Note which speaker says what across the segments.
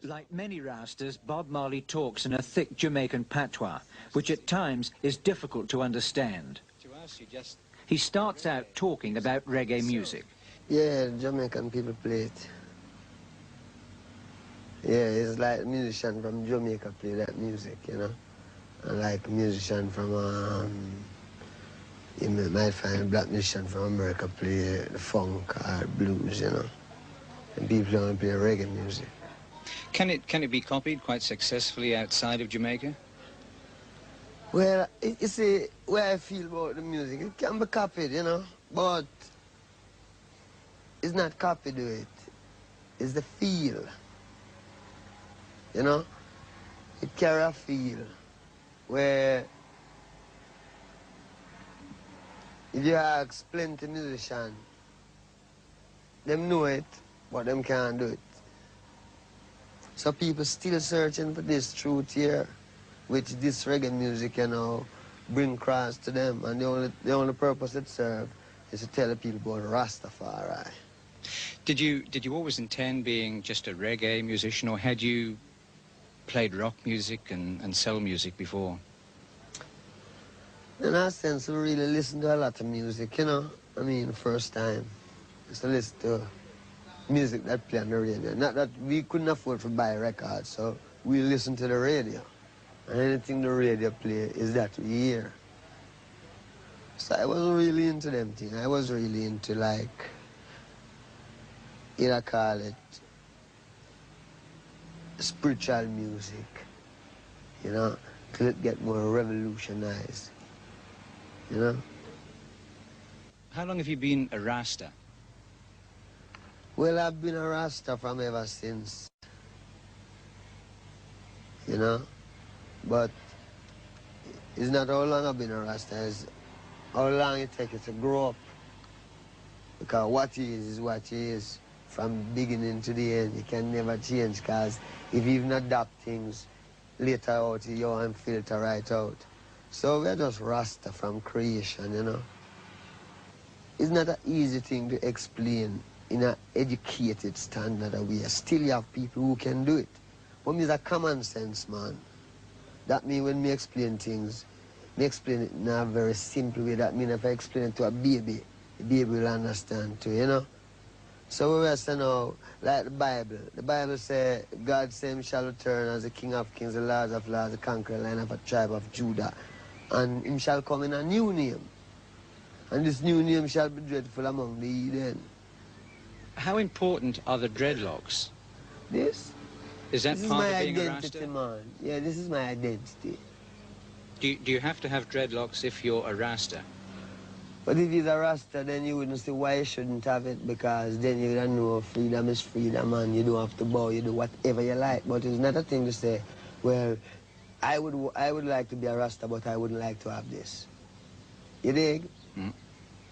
Speaker 1: Like many Rastas, Bob Marley talks in a thick Jamaican patois, which at times is difficult to understand. He starts out talking about reggae music.
Speaker 2: Yeah, Jamaican people play it. Yeah, it's like musician from Jamaica play that music, you know. And like musician from, you might find a black musician from America play the funk or blues, you know. And people only play reggae music.
Speaker 3: Can it be copied quite successfully outside of Jamaica?
Speaker 2: Well, you see, where I feel about the music, it can be copied, you know, but it's not copied to it. It's the feel, you know. It carry a feel where if you ask plenty musicians, them know it, but them can't do it. So people still searching for this truth here, which this reggae music, you know, bring across to them. And the only purpose it serves is to tell the people about Rastafari.
Speaker 3: Did you always intend being just a reggae musician, or had you played rock music and soul music before?
Speaker 2: In that sense, we really listen to a lot of music, you know. I mean, the first time, just to listen to music that play on the radio. Not that we couldn't afford to buy records, so we listen to the radio. And anything the radio play is that we hear. So I wasn't really into them things. I was really into, like, I call it spiritual music, you know, till it get more revolutionized, you know.
Speaker 3: How long have you been a Rasta?
Speaker 2: Well, I've been a Rasta from ever since, you know, but it's not how long I've been a Rasta, it's how long it takes to grow up. Because what he is what he is, from beginning to the end. You can never change, because if you even adapt things later out, you and filter right out. So we're just Rasta from creation, you know. It's not an easy thing to explain in an educated standard way. Still you have people who can do it. But me is a common sense man. That means when me explain things, me explain it in a very simple way. That means if I explain it to a baby, the baby will understand too, you know. So we rest now, like the Bible says, God same shall return as the King of kings, the Lord of lords, the conqueror line of a tribe of Judah. And him shall come in a new name. And this new name shall be dreadful among the heathen.
Speaker 3: How important are the dreadlocks?
Speaker 2: This?
Speaker 3: Is that
Speaker 2: this
Speaker 3: part
Speaker 2: is my
Speaker 3: of being
Speaker 2: identity,
Speaker 3: a Rasta?
Speaker 2: man. Yeah, this is my identity.
Speaker 3: Do you have to have dreadlocks if you're a Rasta?
Speaker 2: But if he's a Rasta, then you wouldn't see why you shouldn't have it, because then you don't know freedom is freedom and you don't have to bow, you do whatever you like. But it's not a thing to say, well, I would like to be a Rasta, but I wouldn't like to have this. You dig?
Speaker 3: Mm.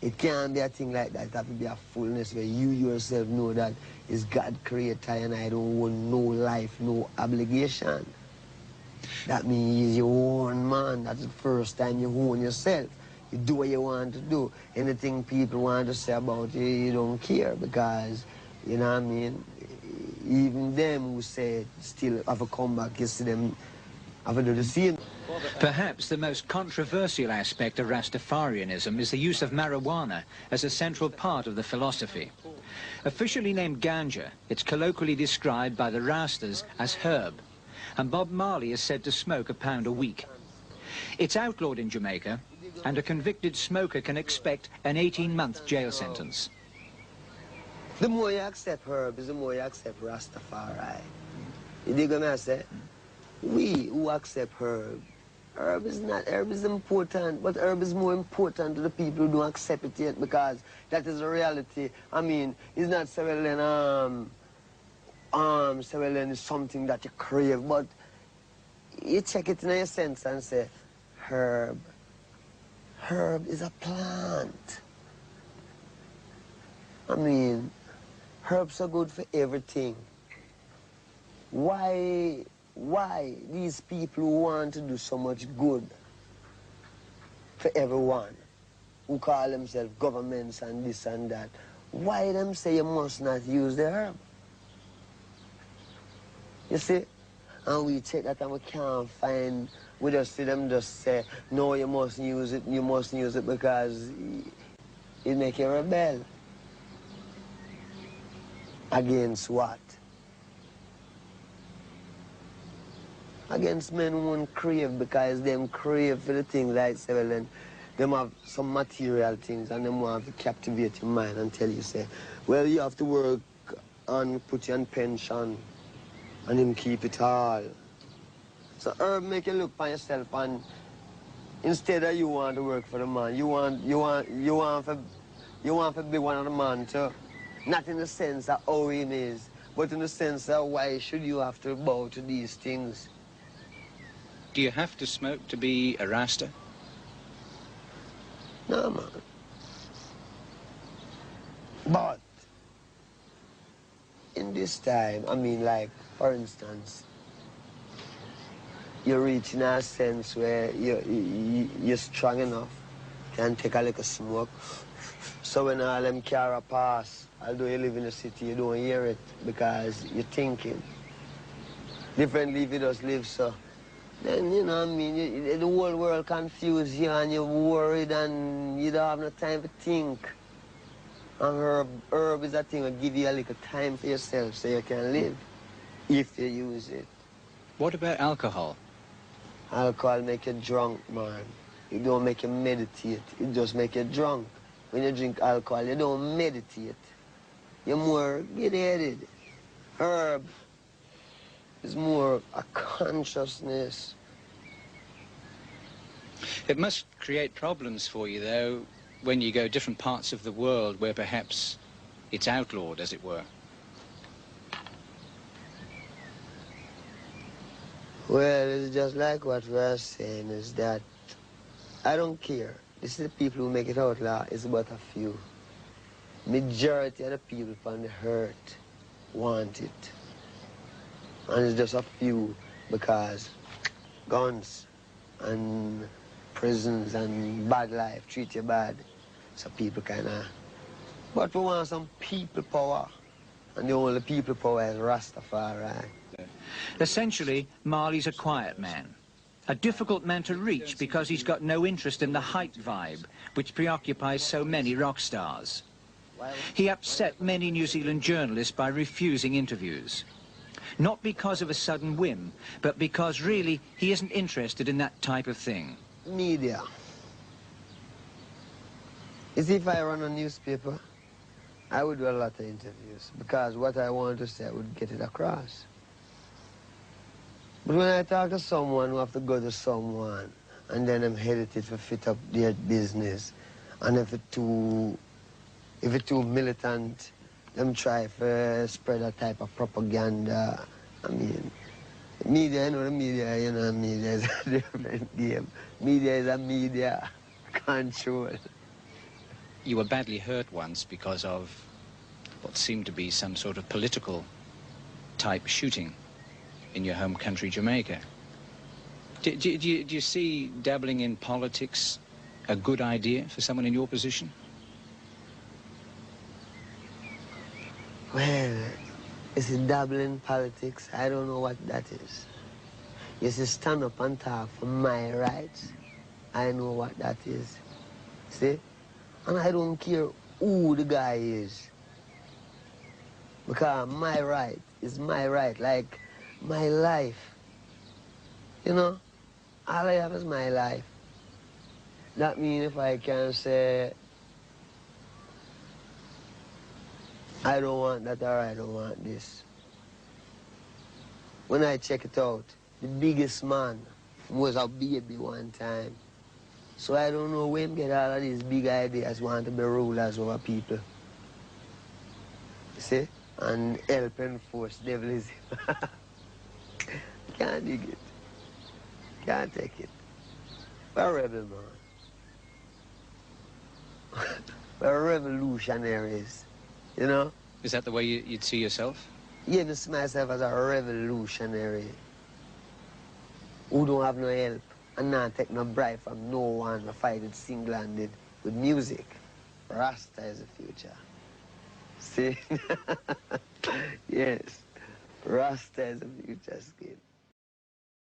Speaker 2: It can't be a thing like that. It has to be a fullness where you yourself know that it's God creator and I don't own no life, no obligation. That means you own man. That's the first time you own yourself. You do what you want to do. Anything people want to say about you, you don't care, because, you know what I mean, even them who say it still have a comeback, you see them have to do the same.
Speaker 1: Perhaps the most controversial aspect of Rastafarianism is the use of marijuana as a central part of the philosophy. Officially named ganja, it's colloquially described by the Rastas as herb, and Bob Marley is said to smoke a pound a week. It's outlawed in Jamaica, and a convicted smoker can expect an 18-month jail sentence.
Speaker 2: The more you accept herb is the more you accept Rastafari. You dig what I say? We who accept herb, herb is important, but herb is more important to the people who don't accept it yet, because that is a reality. I mean, it's not selling selling is something that you crave, but you check it in your sense and say, herb is a plant. I mean, herbs are good for everything. Why these people who want to do so much good for everyone, who call themselves governments and this and that, why them say you must not use the herb? You see? And we check that and we can't find, we just see them just say, no, you mustn't use it because it make you rebel. Against what? Against men who won't crave, because them crave for the things like say, well then, them have some material things and them want to captivate your mind and tell you, say, well, you have to work and put you on pension and him keep it all. So Herb make you look for yourself, and instead of you want to work for the man, you want to be one of the man too. Not in the sense of how him is, but in the sense of why should you have to bow to these things.
Speaker 3: Do you have to smoke to be a Rasta?
Speaker 2: No, man. But in this time, I mean, like, for instance, you're reaching a sense where you're strong enough, can take a little smoke. So when all them car pass, although you live in the city, you don't hear it because you're thinking. Differently if you just live so. Then, you know what I mean, the whole world confused you and you're worried and you don't have no time to think. And herb is a thing that give you a little time for yourself so you can live, if you use it.
Speaker 3: What about alcohol?
Speaker 2: Alcohol make you drunk, man. It don't make you meditate, it just make you drunk. When you drink alcohol, you don't meditate. You're more get-headed. Herb is more a consciousness.
Speaker 3: It must create problems for you, though, when you go different parts of the world where perhaps it's outlawed, as it were.
Speaker 2: Well, it's just like what we're saying, is that I don't care. This is the people who make it outlaw, it's but a few. Majority of the people on the earth want it. And it's just a few because guns and prisons and bad life treat you bad. So people kind of... But we want some people power. And the only people power is Rastafari.
Speaker 1: Essentially, Marley's a quiet man. A difficult man to reach because he's got no interest in the hype vibe, which preoccupies so many rock stars. He upset many New Zealand journalists by refusing interviews. Not because of a sudden whim, but because really he isn't interested in that type of thing.
Speaker 2: Media. You see, if I run a newspaper, I would do a lot of interviews because what I want to say, I would get it across. But when I talk to someone who have to go to someone, and then I'm hesitant to fit up their business, and if it's too militant, them try to spread a type of propaganda. I mean, media, you know, the media, you know, media is a different game. Media is a media control.
Speaker 3: You were badly hurt once because of what seemed to be some sort of political type shooting in your home country, Jamaica. Do you see dabbling in politics a good idea for someone in your position?
Speaker 2: Well, is it dabbling in politics? I don't know what that is. You see, stand up and talk for my rights. I know what that is. See? And I don't care who the guy is. Because my right is my right, like my life. You know? All I have is my life. That means if I can say, I don't want that or I don't want this. When I check it out, the biggest man was a baby one time. So I don't know where him get all of these big ideas, want to be rulers over people. You see? And help enforce devilism. Can't dig it. Can't take it. We're a rebel, man. We're revolutionaries, you know?
Speaker 3: Is that the way you'd see yourself?
Speaker 2: Yeah, I see myself as a revolutionary who don't have no help and not take no bribe from no one to fight it single-handed with music. Rasta is the future. See? Yes. Rasta is a future skin.